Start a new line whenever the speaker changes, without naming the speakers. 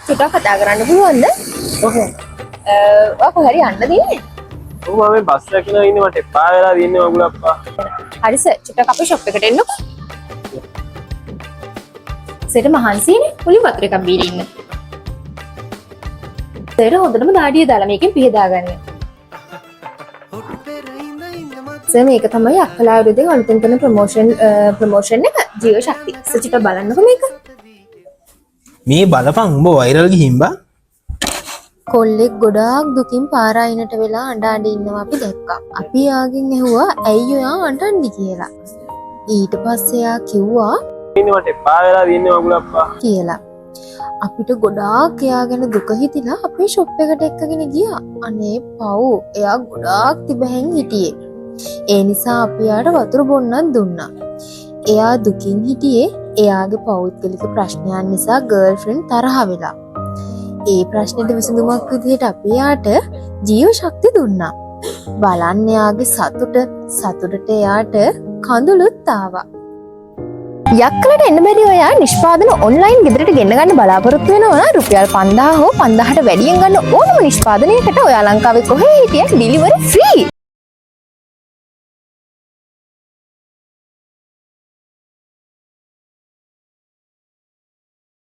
චුට්ටක් කතා කරන්න පුළුවන්ද? ඔක හරි යන්න දෙන්නේ.
මම මේ බස් එකේ ඉන්නේ මට එපා වෙලා දින්නේ මගුල අප්පා.
හරි සර් චුට්ටක් අපේ ෂොප් එකට එන්නකෝ. සර් මහන්සියනේ පුලි වතුර එකක් බීලා ඉන්න. සර් හොඳටම දාඩිය දාලා මේකෙන් පිහදා ගන්න. සර් මේක තමයි අක්කලා විරුද්ධෙන් අලුතෙන් කරන ප්‍රොමෝෂන් එක ජීව ශක්තිය. සර් චුට්ටක් බලන්නකෝ මේක.
මේ බලපන් උඹ වෛරල් ගිහින් බා
කොල්ලෙක් ගොඩාක් දුකින් පාරායිනට වෙලා අඬ අඬ ඉන්නවා අපි දැක්කා. අපි යාගෙන් ඇහුවා ඇයි ඔයා අඬන්නේ කියලා. ඊට පස්සේ යා කිව්වා
ඉන්නේ මට එපා වෙලා දින්නේ මගුල අප්පා.
කියලා. අපිට ගොඩාක් එයා ගැන දුක හිතිලා අපේ ෂොප් එකට එක්කගෙන ගියා. අනේ පව් එයා ගොඩාක් තිබහෙන් හිටියේ. ඒ නිසා අපි යාට වතුර බොන්නත් දුන්නා. එයා දුකින් හිටියේ එයාගේ පෞද්ගලික ප්‍රශ්නයන් නිසා ගර්ල්ෆ්‍රෙන්ඩ් තරහ වෙලා. ඒ ප්‍රශ්නෙට විසඳුමක් විදිහට අපි යාට ජීව ශක්තිය දුන්නා. බලන්න එයාගේ සතුටට එයාට කඳුළුත් ආවා. යක්කලට එන්න බැරි ඔයා නිෂ්පාදන ඔන්ලයින් ගෙදරට ගෙන්න ගන්න බලාපොරොත්තු වෙනවා නම් රුපියල් 5000 හෝ 5000ට වැඩියෙන් ගන්න ඕනම නිෂ්පාදනයකට ඔයා ලංකාවේ කොහේ හිටියත් ඩිලිවරි ෆ්‍රී.